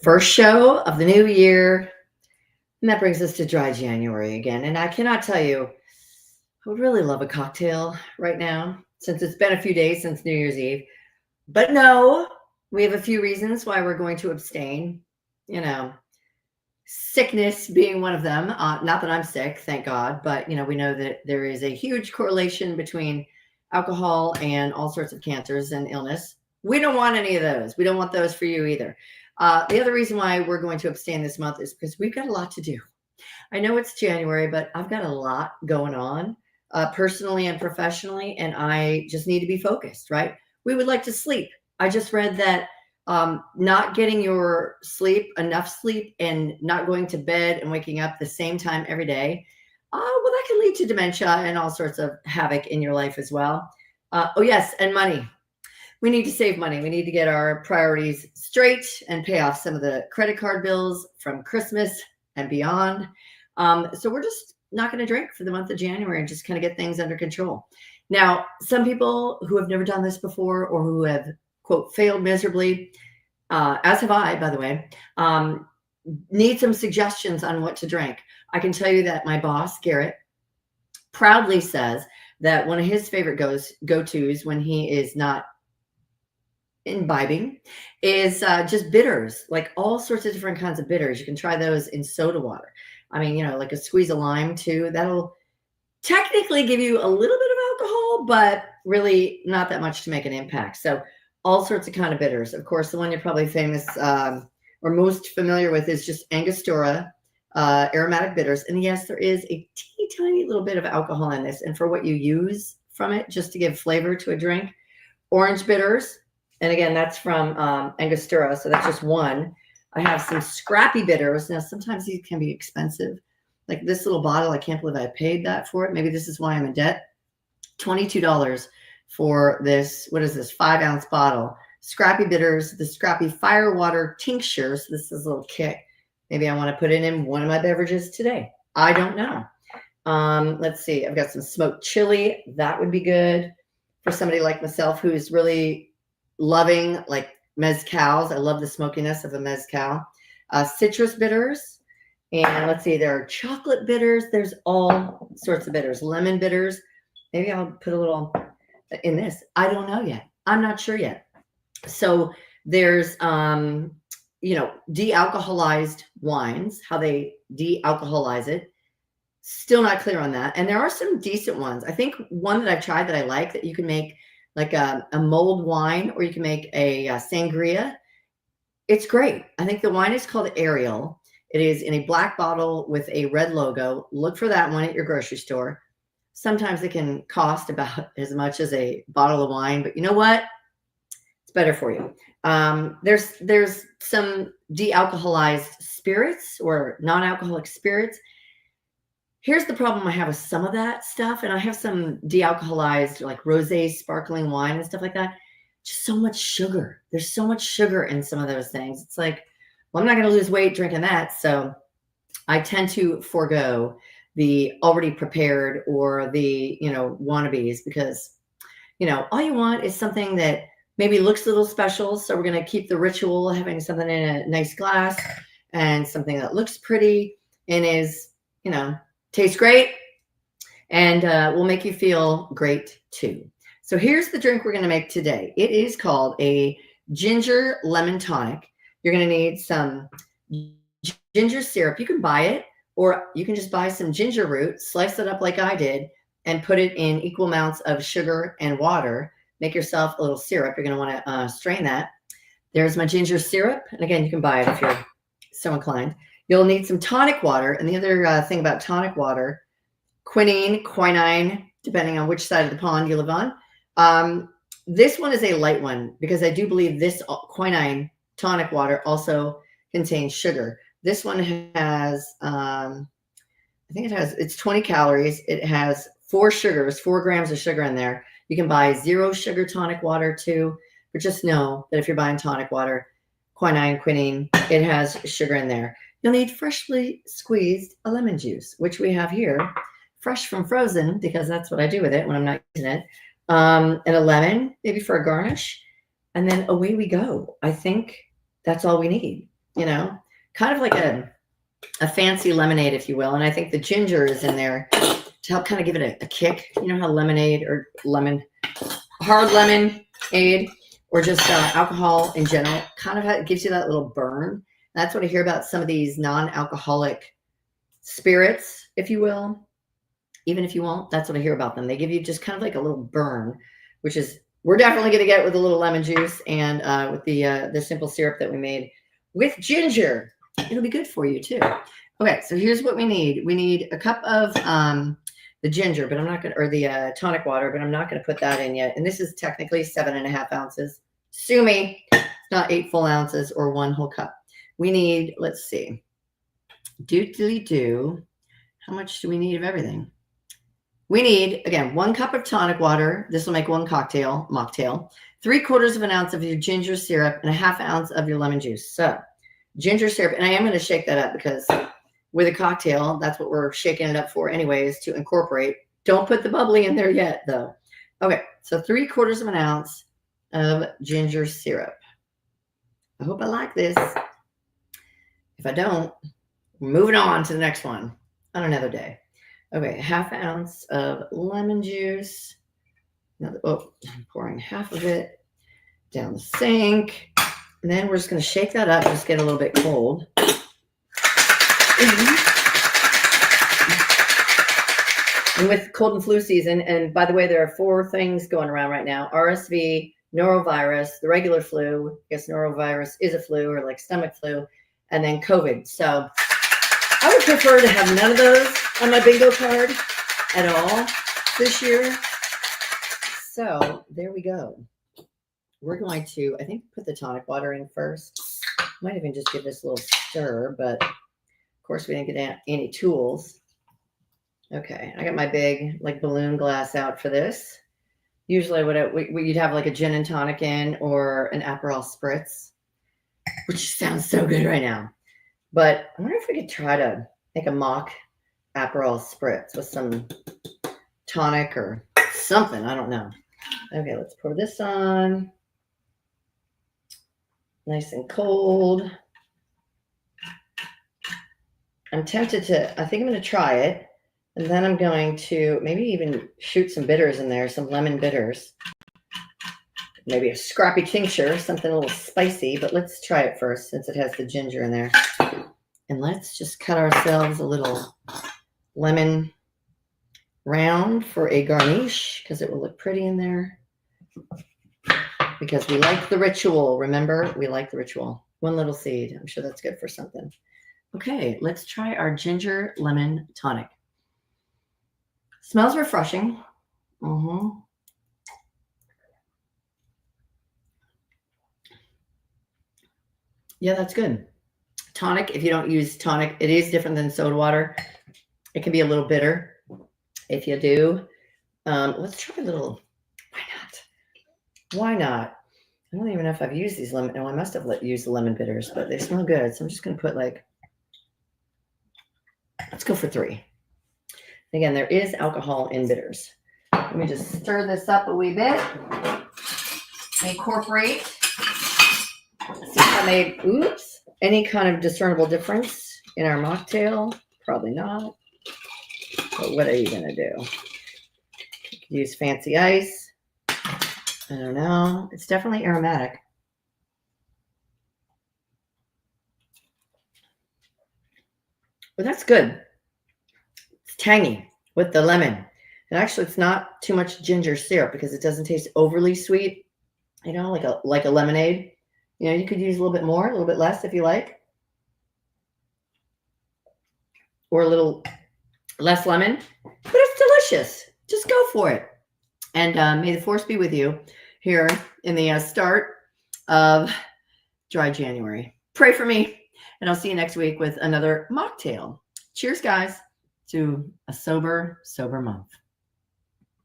First show of the new year. And that brings us to dry January again. And I cannot tell you, I would really love a cocktail right now since it's been a few days since New Year's Eve. But no, we have a few reasons why we're going to abstain. You know, sickness being one of them. Not that I'm sick, thank God, but we know that there is a huge correlation between alcohol and all sorts of cancers and illness. We don't want any of those. We don't want those for you either. The other reason why we're going to abstain this month is because we've got a lot to do. I know it's January, but I've got a lot going on personally and professionally, and I just need to be focused, right? We would like to sleep. I just read that not getting your sleep, enough sleep, and not going to bed and waking up the same time every day, well, that can lead to dementia and all sorts of havoc in your life as well. Oh, yes, and money. We need to save money. We need to get our priorities straight and pay off some of the credit card bills from Christmas and beyond. So we're just not going to drink for the month of January and just kind of get things under control. Now, some people who have never done this before or who have, quote, failed miserably, as have I, by the way, need some suggestions on what to drink. I can tell you that my boss, Garrett, proudly says that one of his favorite go-tos when he is not imbibing is just bitters, like all sorts of different kinds of bitters. You can try those in soda water. I mean, like a squeeze of lime too. That'll technically give you a little bit of alcohol, but really not that much to make an impact. So all sorts of kind of bitters. Of course, the one you're probably famous or most familiar with is just Angostura aromatic bitters. And yes, there is a teeny tiny little bit of alcohol in this. And for what you use from it, just to give flavor to a drink, orange bitters. And again, that's from Angostura. So that's just one. I have some scrappy bitters. Now, sometimes these can be expensive. Like this little bottle, I can't believe I paid that for it. Maybe this is why I'm in debt. $22 for this, what is this, 5-ounce bottle. Scrappy bitters, the Scrappy Firewater Tincture. So this is a little kick. Maybe I want to put it in one of my beverages today. I don't know. Let's see. I've got some smoked chili. That would be good for somebody like myself who's really loving like mezcals. I love the smokiness of a mezcal. Citrus bitters. And let's see, there are chocolate bitters. There's all sorts of bitters. Lemon bitters. Maybe I'll put a little in this. I don't know yet. I'm not sure yet. So there's, de-alcoholized wines, how they de-alcoholize it. Still not clear on that. And there are some decent ones. I think one that I've tried that I like that you can make like a mulled wine, or you can make a sangria. It's great. I think the wine is called Ariel. It is in a black bottle with a red logo. Look for that one at your grocery store. Sometimes it can cost about as much as a bottle of wine, but you know what? It's better for you. There's some de-alcoholized spirits or non-alcoholic spirits. Here's the problem I have with some of that stuff. And I have some de-alcoholized like rosé sparkling wine and stuff like that. Just so much sugar. There's so much sugar in some of those things. It's like, well, I'm not going to lose weight drinking that. So I tend to forego the already prepared or the, wannabes because, all you want is something that maybe looks a little special. So we're going to keep the ritual having something in a nice glass and something that looks pretty and is, tastes great and will make you feel great too. So here's the drink we're going to make today. It is called a ginger lemon tonic. You're going to need some ginger syrup. You can buy it, or you can just buy some ginger root, slice it up like I did, and put it in equal amounts of sugar and water. Make yourself a little syrup. You're going to want to strain that. There's my ginger syrup. And again, you can buy it if you're so inclined. You'll need some tonic water. And the other thing about tonic water, quinine, depending on which side of the pond you live on. This one is a light one because I do believe this quinine tonic water also contains sugar. This one has, it's 20 calories. It has 4 grams of sugar in there. You can buy 0 sugar tonic water too, but just know that if you're buying tonic water, quinine, it has sugar in there. You'll need freshly squeezed lemon juice, which we have here, fresh from frozen, because that's what I do with it when I'm not using it. And a lemon, maybe for a garnish. And then away we go. I think that's all we need. you know, kind of like a fancy lemonade, if you will. And I think the ginger is in there to help kind of give it a kick. You know how lemonade or hard lemonade, or just alcohol in general kind of gives you that little burn. That's what I hear about some of these non-alcoholic spirits, if you will. Even if you won't, that's what I hear about them. They give you just kind of like a little burn, which is, we're definitely going to get with a little lemon juice and with the simple syrup that we made with ginger. It'll be good for you too. Okay, so here's what we need. We need a cup of the ginger, but I'm not going to, or the tonic water, but I'm not going to put that in yet. And this is technically 7.5 ounces. Sue me, it's not 8 full ounces or 1 whole cup. We need, let's see, how much do we need of everything? We need, again, 1 cup of tonic water. This will make 1 cocktail, mocktail. 3/4 of an ounce of your ginger syrup and 1/2 ounce of your lemon juice. So ginger syrup, and I am going to shake that up because with a cocktail, that's what we're shaking it up for anyways, to incorporate. Don't put the bubbly in there yet, though. Okay, so 3/4 of an ounce of ginger syrup. I hope I like this. If I don't, we're moving on to the next one on another day. Okay, 1/2 ounce of lemon juice. I'm pouring half of it down the sink. And then we're just going to shake that up, just get a little bit cold. And with cold and flu season, and by the way, there are 4 things going around right now: RSV, norovirus, the regular flu. I guess norovirus is a flu, or like stomach flu, and then COVID. So I would prefer to have none of those on my bingo card at all this year. So there we go. We're going to, I think, put the tonic water in first. Might even just give this a little stir, but of course we didn't get any tools. Okay, I got my big like balloon glass out for this. Usually you'd have like a gin and tonic in, or an Aperol spritz, which sounds so good right now. But I wonder if we could try to make a mock Aperol spritz with some tonic or something. I don't know. Okay, let's pour this on. Nice and cold. I'm tempted to, I think I'm going to try it. And then I'm going to maybe even shoot some bitters in there, some lemon bitters. Maybe a scrappy tincture, something a little spicy. But let's try it first since it has the ginger in there. And let's just cut ourselves a little lemon round for a garnish, because it will look pretty in there. Because we like the ritual. Remember, we like the ritual. 1 little seed. I'm sure that's good for something. Okay, let's try our ginger lemon tonic. Smells refreshing. Yeah, that's good. Tonic, if you don't use tonic, it is different than soda water. It can be a little bitter if you do. Let's try a little. Why not? Why not? I don't even know if I've used these lemon. No, I must have used the lemon bitters, but they smell good. So I'm just going to put like, let's go for 3. Again, there is alcohol in bitters. Let me just stir this up a wee bit. Incorporate. See if I made, any kind of discernible difference in our mocktail. Probably not. But what are you going to do? You could use fancy ice. I don't know. It's definitely aromatic. But that's good. It's tangy with the lemon. And actually, it's not too much ginger syrup because it doesn't taste overly sweet. You know, like a lemonade. You know, you could use a little bit more, a little bit less if you like. Or a little less lemon. But it's delicious. Just go for it. And may the force be with you here in the start of dry January. Pray for me, and I'll see you next week with another mocktail. Cheers, guys, to a sober month.